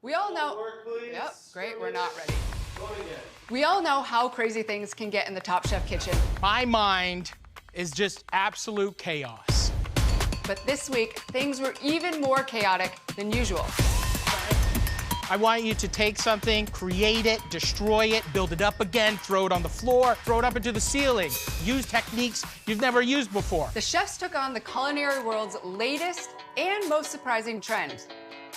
We all know. Yep, great, we're not ready. We all know how crazy things can get in the Top Chef kitchen. My mind is just absolute chaos. But this week, things were even more chaotic than usual. I want you to take something, create it, destroy it, build it up again, throw it on the floor, throw it up into the ceiling. Use techniques you've never used before. The chefs took on the culinary world's latest and most surprising trend,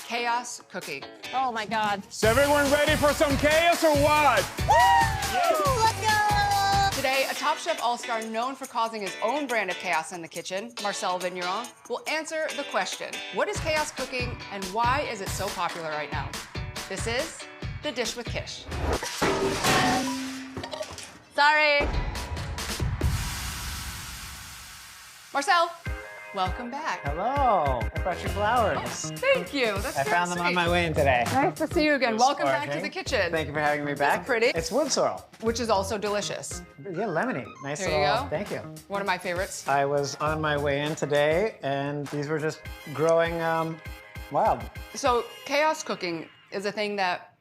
chaos cooking. Oh my God. Is everyone ready for some chaos or what? Woo! Let's go! Today, a Top Chef all-star known for causing his own brand of chaos in the kitchen, Marcel Vigneron, will answer the question, what is chaos cooking and why is it so popular right now? This is the Dish with Kish. Sorry. Marcel, welcome back. Hello. I brought you flowers. Thank you. That's I very found them on sweet. my way in today. Nice to see you again. Welcome back to Sparkling. the kitchen. Thank you for having me back. It's pretty. It's wood sorrel. Which is also delicious. Yeah, lemony. Nice There you little. go. Thank you. One of my favorites. I was on my way in today, and these were just growing wild. So chaos cooking is a thing that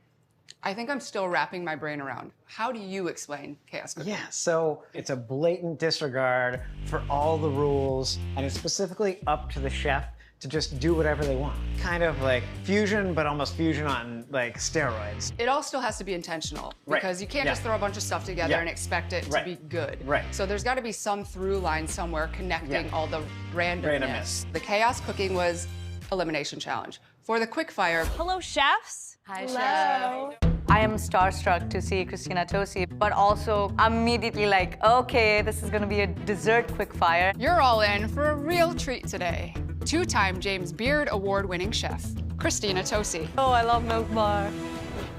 I think I'm still wrapping my brain around. How do you explain chaos cooking? Yeah, so it's a blatant disregard for all the rules, and it's specifically up to the chef to just do whatever they want. Kind of like fusion, but almost fusion on like steroids. It all still has to be intentional Right. because you can't Yeah. just throw a bunch of stuff together Yeah. and expect it to Right. be good. Right. So there's got to be some through line somewhere connecting Yeah. all the randomness. The chaos cooking was elimination challenge. For the quick fire, Hello, chefs. Hi, Hello. Chef. I am starstruck to see Christina Tosi, but also I'm immediately like, okay, this is gonna be a dessert quickfire. you're all in for a real treat today. Two-time James Beard Award-winning chef, Christina Tosi. Oh, I love Milk Bar.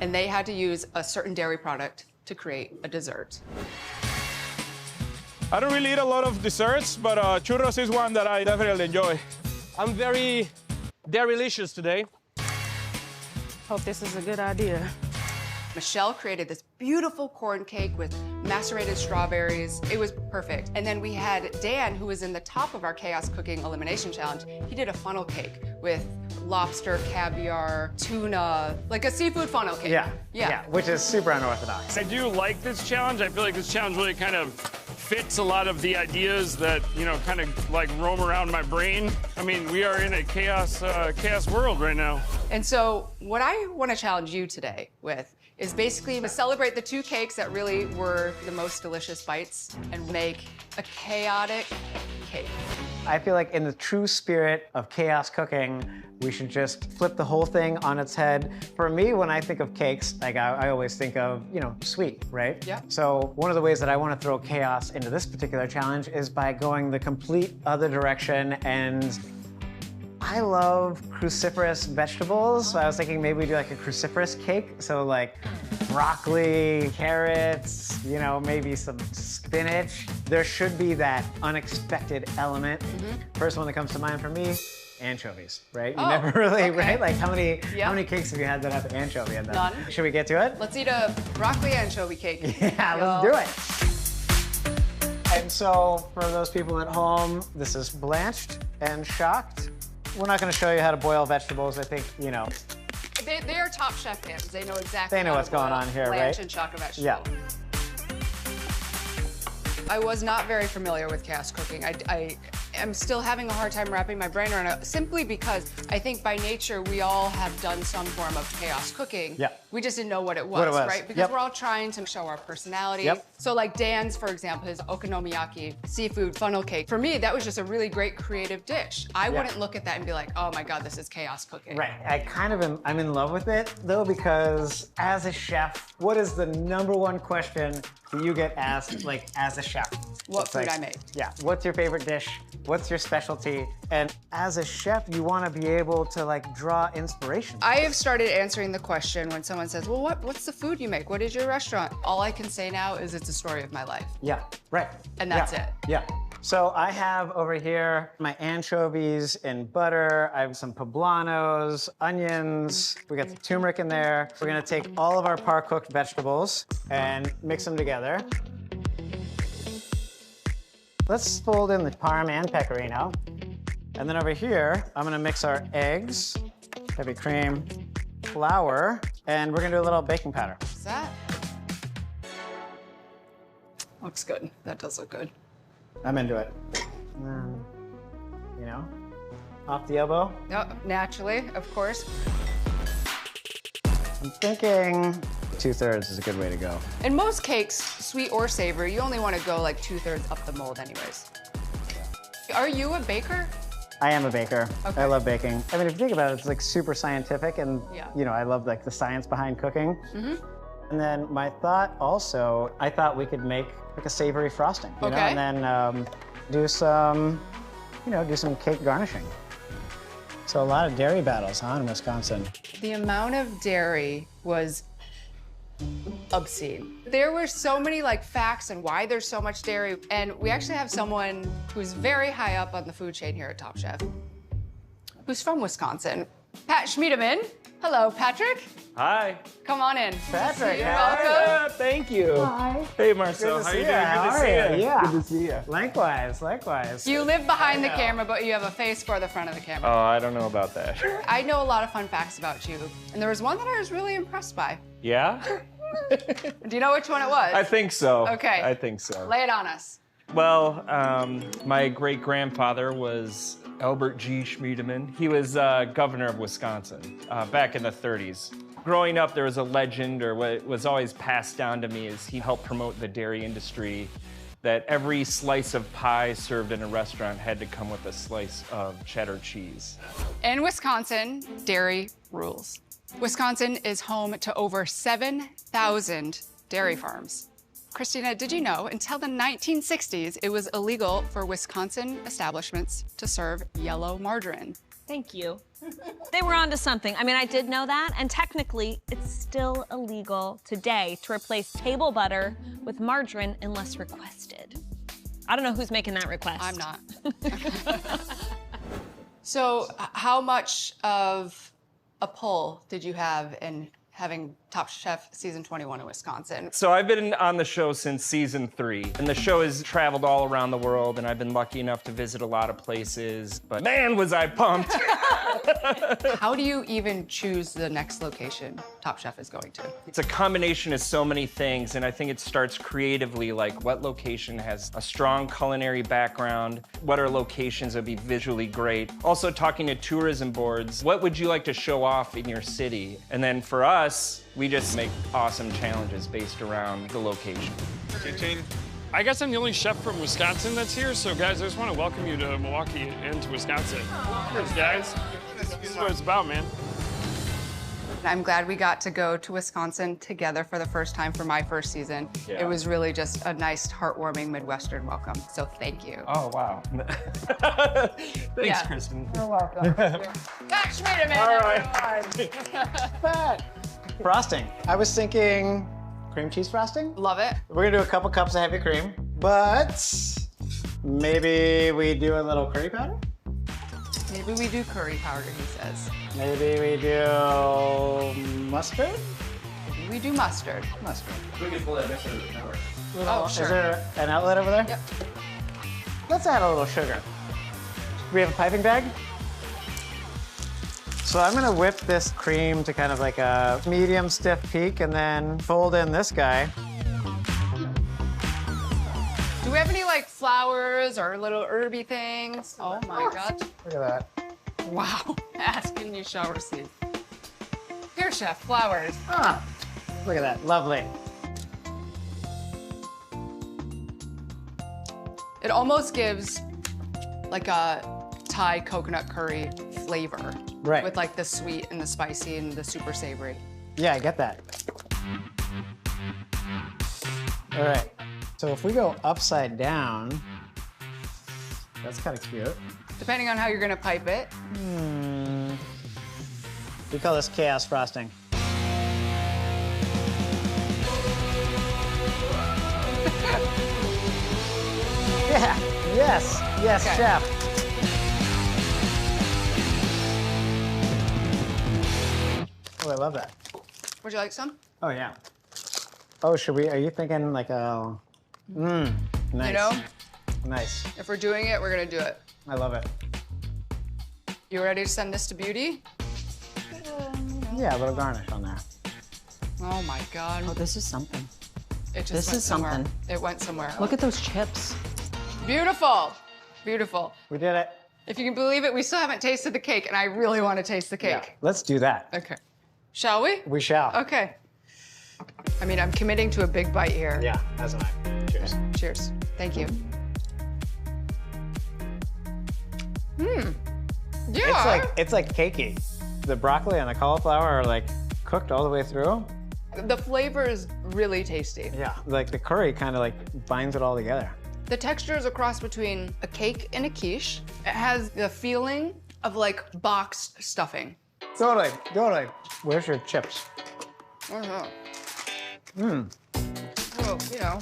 And they had to use a certain dairy product to create a dessert. I don't really eat a lot of desserts, but churros is one that I definitely enjoy. I'm very dairy-licious today. Hope this is a good idea. Michelle created this beautiful corn cake with macerated strawberries. It was perfect. And then we had Dan, who was in the top of our chaos cooking elimination challenge. He did a funnel cake with lobster, caviar, tuna, like a seafood funnel cake. Yeah, which is super unorthodox. I do like this challenge. I feel like this challenge really kind of fits a lot of the ideas that, you know, kind of like roam around my brain. I mean, we are in a chaos world right now. And so what I want to challenge you today with is basically to celebrate the two cakes that really were the most delicious bites and make a chaotic cake. I feel like in the true spirit of chaos cooking, we should just flip the whole thing on its head. For me, when I think of cakes, like I always think of, you know, sweet, right? Yeah. So one of the ways that I want to throw chaos into this particular challenge is by going the complete other direction, and I love cruciferous vegetables. So I was thinking maybe we do like a cruciferous cake. So like broccoli, carrots, you know, maybe some spinach. There should be that unexpected element. First one that comes to mind for me, anchovies, right? You Oh, never really, okay. right? Like how many Yeah. cakes have you had that have anchovy in them? None. Should we get to it? Let's eat a broccoli anchovy cake. Yeah, let's do it. And so for those people at home, this is blanched and shocked. We're not gonna show you how to boil vegetables. I think, you know, They are Top Chef hands. They know exactly They know how what's to boil going on here, blanch right? and shock a vegetable. yeah. I was not very familiar with chaos cooking. I am still having a hard time wrapping my brain around it, simply because I think by nature we all have done some form of chaos cooking. Yeah. We just didn't know what it was, What it was. right? Because Yep. we're all trying to show our personality. Yep. So like Dan's, for example, his okonomiyaki seafood funnel cake. For me, that was just a really great creative dish. I wouldn't look at that and be like, oh my God, this is chaos cooking. Right, I'm in love with it though, because as a chef, what is the #1 question that you get asked, like as a chef? What It's food like, I make. Yeah, what's your favorite dish? What's your specialty? And as a chef, you want to be able to like draw inspiration. I have started answering the question when someone says, well, what's the food you make? What is your restaurant? All I can say now is it's a story of my life. Yeah, right. And that's Yeah. it. Yeah. So I have over here my anchovies in butter. I have some poblanos, onions. We got the turmeric in there. We're gonna take all of our par-cooked vegetables and mix them together. Let's fold in the parm and pecorino. And then over here, I'm gonna mix our eggs, heavy cream, flour, and we're gonna do a little baking powder. What's that? Looks good. That does look good. I'm into it. And then, you know, off the elbow. Oh, naturally, of course. I'm thinking 2/3 is a good way to go. In most cakes, sweet or savory, you only want to go like 2/3 up the mold anyways. Are you a baker? I am a baker. Okay. I love baking. I mean, if you think about it, it's like super scientific, and Yeah. you know, I love like the science behind cooking. And then my thought also, I thought we could make like a savory frosting, you know, Okay. and then do some, you know, do some cake garnishing. So a lot of dairy battles, huh, in Wisconsin? The amount of dairy was obscene. There were so many like facts and why there's so much dairy, and we actually have someone who's very high up on the food chain here at Top Chef, who's from Wisconsin. Pat Schmiedemann. Hello, Patrick. Hi. Come on in. Patrick, You're how are welcome. Thank you. Hi. Hey, Marcel. Good to How see you ya. doing? How Good to are see ya? you. Yeah. Good to see you. Likewise, likewise. You live behind the camera, but you have a face for the front of the camera. Oh, I don't know about that. I know a lot of fun facts about you, and there was one that I was really impressed by. Yeah? Do you know which one it was? I think so. Okay. I think so. Lay it on us. Well, my great-grandfather was Albert G. Schmiedemann. He was governor of Wisconsin back in the 30s. Growing up, there was a legend, or what was always passed down to me, is he helped promote the dairy industry, that every slice of pie served in a restaurant had to come with a slice of cheddar cheese. In Wisconsin, dairy rules. Wisconsin is home to over 7,000 dairy farms. Christina, did you know until the 1960s, it was illegal for Wisconsin establishments to serve yellow margarine? Thank you. They were onto something. I mean, I did know that, and technically, it's still illegal today to replace table butter with margarine unless requested. I don't know who's making that request. I'm not. So, how much of a pull did you have in having Top Chef season 21 in Wisconsin? So I've been on the show since season 3, and the show has traveled all around the world, and I've been lucky enough to visit a lot of places, but man, was I pumped. How do you even choose the next location Top Chef is going to? It's a combination of so many things, and I think it starts creatively, like what location has a strong culinary background, what are locations that would be visually great. Also talking to tourism boards, what would you like to show off in your city? And then for us, we just make awesome challenges based around the location. I guess I'm the only chef from Wisconsin that's here, so guys, I just want to welcome you to Milwaukee and to Wisconsin. Cheers, guys. This is what it's about, man. I'm glad we got to go to Wisconsin together for the first time for my first season. Yeah. It was really just a nice, heartwarming Midwestern welcome, so thank you. Oh, wow. Thanks, Yeah. Kristen. You're welcome. Pat Schmiedemann, All right. everyone. Frosting. I was thinking cream cheese frosting. Love it. We're gonna do a couple cups of heavy cream, but maybe we do a little curry powder? Maybe we do curry powder, he says. Maybe we do mustard? Maybe we do mustard. Mustard. We can pull that mixer network. Oh, sure. Is there an outlet over there? Yep. Let's add a little sugar. Do we have a piping bag? So I'm gonna whip this cream to kind of like a medium stiff peak and then fold in this guy. Do we have any like flowers or little herby things? Oh my gosh. Look at that. Wow. Ask and you shall receive. Here, chef, flowers. Ah, look at that, lovely. It almost gives like a Thai coconut curry flavor. Right. With like the sweet and the spicy and the super savory. Yeah, I get that. All right, so if we go upside down, that's kind of cute. Depending on how you're gonna pipe it. We call this chaos frosting. Yeah, yes, Okay. chef. Oh, I love that. Would you like some? Oh, yeah. Oh, are you thinking like a, nice. You know, Nice, if we're doing it, we're gonna do it. I love it. You ready to send this to Beauty? Yeah, a little garnish on there. Oh my God. Oh, this is something. It just This went is somewhere. something. It went somewhere. Look at those chips. Beautiful. Beautiful. We did it. If you can believe it, we still haven't tasted the cake, and I really want to taste the cake. Let's do that. Okay. Shall we? We shall. Okay. I mean, I'm committing to a big bite here. Yeah, as am I. Cheers. Cheers. Thank you. Yeah. It's like cakey. The broccoli and the cauliflower are like cooked all the way through. The flavor is really tasty. Yeah. Like the curry kind of like binds it all together. The texture is a cross between a cake and a quiche. It has the feeling of like boxed stuffing. Totally. Where's your chips? Oh, Hmm. you know.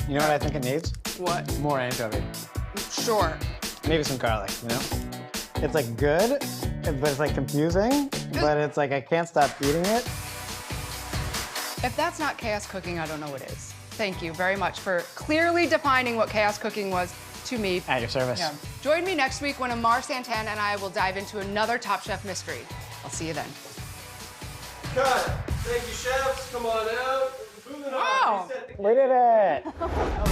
You know what I think it needs? What? More anchovy. Sure. Maybe some garlic, you know? It's like good, but it's like confusing, but it's like I can't stop eating it. If that's not chaos cooking, I don't know what is. Thank you very much for clearly defining what chaos cooking was to me. At your service. Yeah. Join me next week when Amar Santan and I will dive into another Top Chef mystery. I'll see you then. Cut. Thank you, chefs. Come on out. Moving on. Wow. We did it!